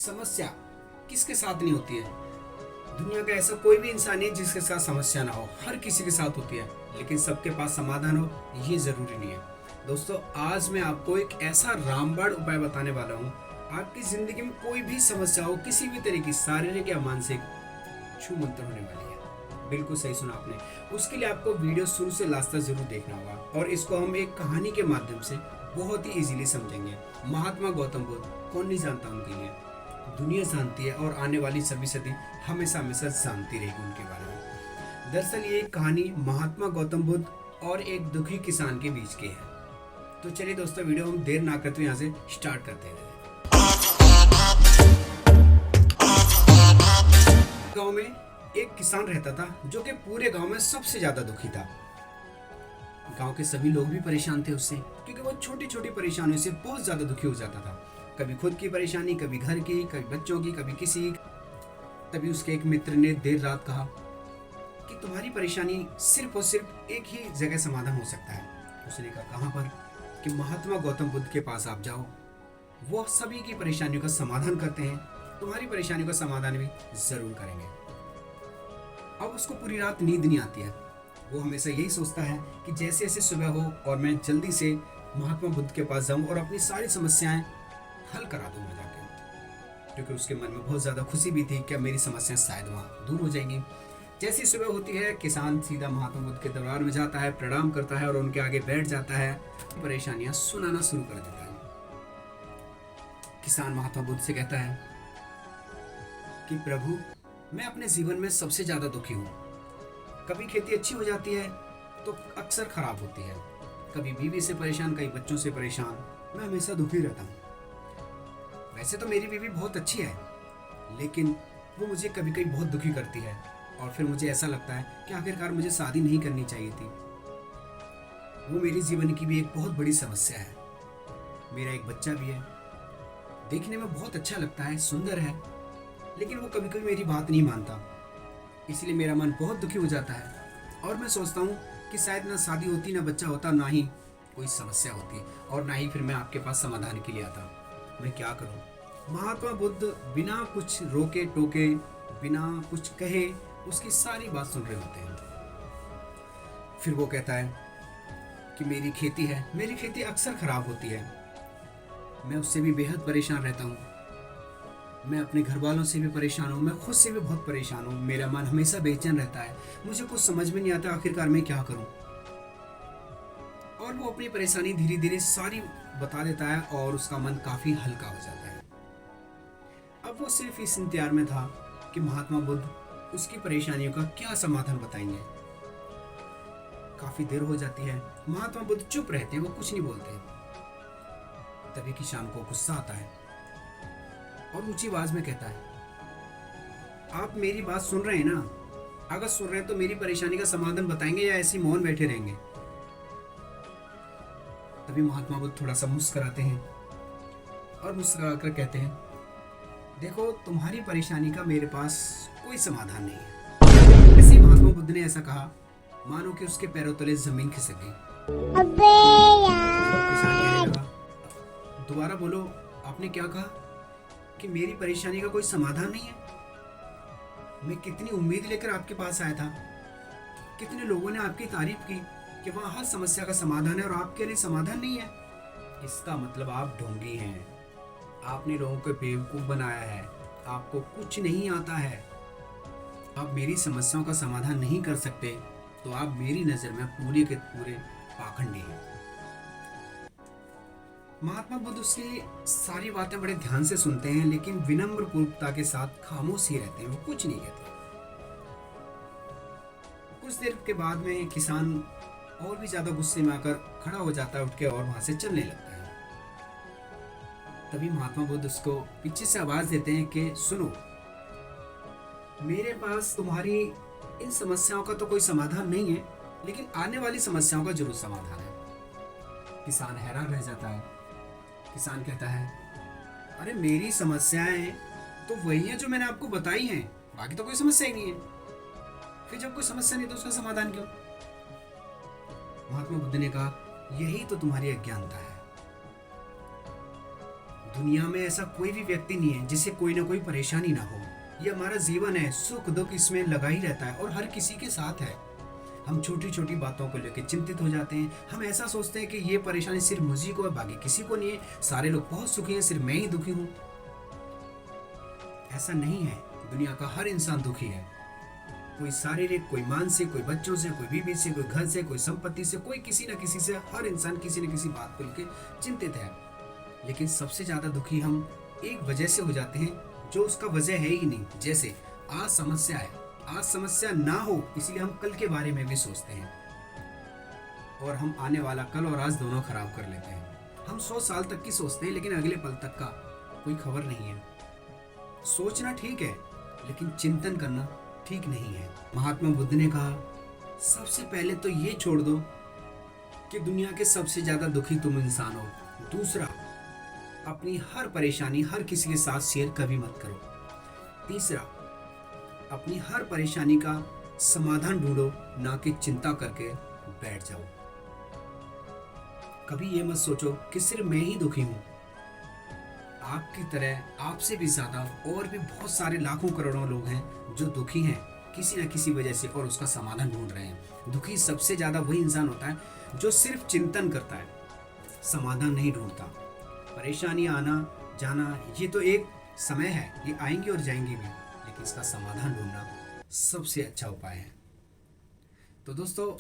समस्या किसके साथ नहीं होती है। दुनिया का ऐसा कोई भी इंसान नहीं जिसके साथ समस्या ना हो, हर किसी के साथ होती है, लेकिन सबके पास समाधान हो ये जरूरी नहीं है। दोस्तों, आज मैं आपको एक ऐसा रामबाण उपाय बताने वाला हूँ। आपकी जिंदगी में कोई भी समस्या हो, किसी भी तरह की, शारीरिक या मानसिक, छू मंतर होने वाली है। बिल्कुल सही सुना आपने। उसके लिए आपको वीडियो शुरू से लास्ट तक जरूर देखना होगा और इसको हम एक कहानी के माध्यम से बहुत ही इजीली समझेंगे। महात्मा गौतम बुद्ध, कौन नहीं जानता उनके लिए, दुनिया जानती है और आने वाली सभी सदी हमेशा हमेशा जानती रहेगी उनके बारे में। दरअसल ये एक कहानी महात्मा गौतम बुद्ध और एक दुखी किसान के बीच की है। तो चलिए दोस्तों, वीडियो हम देर ना करते यहाँ से स्टार्ट करते हैं। गांव में एक किसान रहता था जो कि पूरे गांव में सबसे ज्यादा दुखी था। गांव के सभी लोग भी परेशान थे उससे, क्योंकि वो छोटी छोटी परेशानियों से बहुत ज्यादा दुखी हो जाता था। कभी खुद की परेशानी, कभी घर की, कभी बच्चों की, कभी किसी। तभी उसके एक मित्र ने देर रात कहा कि तुम्हारी परेशानी सिर्फ और सिर्फ एक ही जगह समाधान हो सकता है। उसने कहा, कहाँ पर? कि महात्मा गौतम बुद्ध के पास आप जाओ, वो सभी की परेशानियों का समाधान करते हैं, तुम्हारी परेशानियों का समाधान भी जरूर करेंगे। अब उसको पूरी रात नींद नहीं आती है। वो हमेशा यही सोचता है कि जैसे जैसे सुबह हो और मैं जल्दी से महात्मा बुद्ध के पास जाऊं और अपनी सारी समस्याएं हल करा दूंगा जाके, क्योंकि उसके मन में बहुत ज़्यादा खुशी भी थी कि मेरी समस्याएं शायद वहाँ दूर हो जाएंगी। जैसी सुबह होती है, किसान सीधा महात्मा बुद्ध के दरबार में जाता है, प्रणाम करता है और उनके आगे बैठ जाता है, परेशानियां सुनाना शुरू कर देता है। किसान महात्मा बुद्ध से कहता है कि प्रभु, मैं अपने जीवन में सबसे ज़्यादा दुखी हूँ। कभी खेती अच्छी हो जाती है तो अक्सर खराब होती है, कभी बीवी से परेशान, कभी बच्चों से परेशान, मैं हमेशा दुखी रहता हूँ। वैसे तो मेरी बीवी बहुत अच्छी है, लेकिन वो मुझे कभी कभी बहुत दुखी करती है और फिर मुझे ऐसा लगता है कि आखिरकार मुझे शादी नहीं करनी चाहिए थी। वो मेरे जीवन की भी एक बहुत बड़ी समस्या है। मेरा एक बच्चा भी है, देखने में बहुत अच्छा लगता है, सुंदर है, लेकिन वो कभी कभी मेरी बात नहीं मानता। इसलिए मेरा मन बहुत दुखी हो जाता है और मैं सोचता हूँ कि शायद ना शादी होती, ना बच्चा होता, ना ही कोई समस्या होती और ना ही फिर मैं आपके पास समाधान के लिए आता। मैं क्या करूं? महात्मा बुद्ध बिना कुछ रोके टोके, बिना कुछ कहे उसकी सारी बात सुन रहे होते हैं। फिर वो कहता है कि मेरी खेती है, मेरी खेती अक्सर खराब होती है, मैं उससे भी बेहद परेशान रहता हूँ। मैं अपने घर वालों से भी परेशान हूँ, मैं खुद से भी बहुत परेशान हूँ। मेरा मन हमेशा बेचैन रहता है, मुझे कुछ समझ में नहीं आता आखिरकार मैं क्या करूँ। और वो अपनी परेशानी धीरे धीरे सारी बता देता है और उसका मन काफी हल्का हो जाता है। अब वो सिर्फ इस इंतजार में था कि महात्मा बुद्ध उसकी परेशानियों का क्या समाधान बताएंगे। काफी देर हो जाती है, महात्मा बुद्ध चुप रहते हैं, वो कुछ नहीं बोलते। तभी किसान को गुस्सा आता है और ऊंची आवाज में कहता है, आप मेरी बात सुन रहे हैं ना? अगर सुन रहे हैं तो मेरी परेशानी का समाधान बताएंगे या ऐसे मौन बैठे रहेंगे? तभी महात्मा बुद्ध थोड़ा सा मुस्कुराते हैं और मुस्कुराकर कहते हैं, देखो, तुम्हारी परेशानी का मेरे पास कोई समाधान नहीं है। ऐसे ही महात्मा बुद्ध ने ऐसा कहा मानो कि उसके पैरों तले जमीन खिसक गई। अबे किसान कहने यार। लगा, दोबारा बोलो, आपने क्या कहा? कि मेरी परेशानी का कोई समाधान नहीं है? मैं कितनी उम्मीद लेकर आपके पास आया था, कितने लोगों ने आपकी तारीफ की कि वहाँ हर समस्या का समाधान है और आपके लिए समाधान नहीं है। इसका मतलब आप ढोंगी हैं, आपने लोगों को बेवकूफ बनाया है, आपको कुछ नहीं आता है, आप मेरी समस्याओं का समाधान नहीं कर सकते, तो आप मेरी नजर में पूरे के पूरे पाखंडी हैं। महात्मा बुद्ध उसकी सारी बातें बड़े ध्यान से सुनते हैं, लेकिन विनम्र पूर्वता के साथ खामोश ही रहते हैं, वो कुछ नहीं कहते। कुछ देर के बाद में किसान और भी ज्यादा गुस्से में आकर खड़ा हो जाता है, उठ के और वहां से चलने लगता है। तभी महात्मा बुद्ध उसको पीछे से आवाज देते हैं कि सुनो, मेरे पास तुम्हारी इन समस्याओं का तो कोई समाधान नहीं है, लेकिन आने वाली समस्याओं का जरूर समाधान है। किसान हैरान रह जाता है। किसान कहता है, अरे मेरी समस्याएं तो वही है जो मैंने आपको बताई हैं, बाकी तो कोई समस्या ही नहीं है। फिर जब कोई समस्या नहीं तो उसका समाधान क्यों? महात्मा बुद्ध ने कहा, यही तो तुम्हारी अज्ञानता है। दुनिया में ऐसा कोई भी व्यक्ति नहीं है जिसे कोई ना कोई परेशानी ना हो। ये हमारा जीवन है, सुख दुख इसमें लगा ही रहता है और हर किसी के साथ है। हम छोटी छोटी बातों को लेकर चिंतित हो जाते हैं। हम ऐसा सोचते हैं कि ये परेशानी सिर्फ मुझे को है, बाकी किसी को नहीं है, सारे लोग बहुत सुखी हैं, सिर्फ मैं ही दुखी हूँ। ऐसा नहीं है, दुनिया का हर इंसान दुखी है। कोई शारीरिक, कोई मानसिक, कोई बच्चों से, कोई बीवी से, कोई घर से, कोई संपत्ति से, कोई किसी न किसी से, हर इंसान किसी न किसी बात को लेकर चिंतित है। लेकिन सबसे ज्यादा दुखी हम एक वजह से हो जाते हैं जो उसका वजह है ही नहीं। जैसे आज समस्या है, आज समस्या ना हो इसलिए हम कल के बारे में भी सोचते हैं और हम आने वाला कल और आज दोनों खराब कर लेते हैं। हम 100 साल तक की सोचते हैं लेकिन अगले पल तक का कोई खबर नहीं है। सोचना ठीक है लेकिन चिंतन करना ठीक नहीं है। महात्मा बुद्ध ने कहा, सबसे पहले तो ये छोड़ दो कि दुनिया के सबसे ज्यादा दुखी तुम इंसान हो। दूसरा, अपनी हर परेशानी हर किसी के साथ शेयर कभी मत करो। तीसरा, अपनी हर परेशानी का समाधान ढूंढो, ना कि चिंता करके बैठ जाओ। कभी ये मत सोचो कि सिर्फ मैं ही दुखी हूं। आपकी तरह, आपसे भी ज्यादा और भी बहुत सारे लाखों करोड़ों लोग हैं जो दुखी हैं किसी न किसी वजह से और उसका समाधान ढूंढ रहे हैं। दुखी सबसे ज्यादा वही इंसान होता है जो सिर्फ चिंतन करता है, समाधान नहीं ढूंढता। परेशानी आना जाना ये तो एक समय है, ये आएंगी और जाएंगी भी, लेकिन इसका समाधान ढूंढना सबसे अच्छा उपाय है। तो दोस्तों,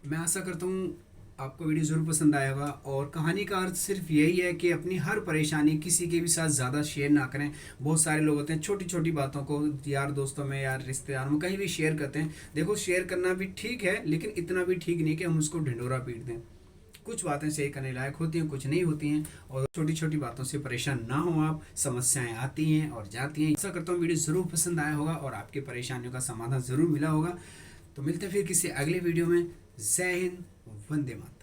मैं आशा करता हूँ आपको वीडियो ज़रूर पसंद आया होगा और कहानी का अर्थ सिर्फ यही है कि अपनी हर परेशानी किसी के भी साथ ज़्यादा शेयर ना करें। बहुत सारे लोग होते हैं छोटी छोटी बातों को यार दोस्तों में, यार रिश्तेदारों में कहीं भी शेयर करते हैं। देखो, शेयर करना भी ठीक है लेकिन इतना भी ठीक नहीं कि हम उसको ढिंढोरा पीट दें। कुछ बातें शेयर करने लायक होती हैं, कुछ नहीं होती हैं, और छोटी छोटी बातों से परेशान ना हो आप। समस्याएं आती हैं और जाती हैं। आशा करता हूँ वीडियो ज़रूर पसंद आया होगा और आपकी परेशानियों का समाधान ज़रूर मिला होगा। तो मिलते हैं फिर किसी अगले वीडियो में। जय हिंद, वंदे मातरम।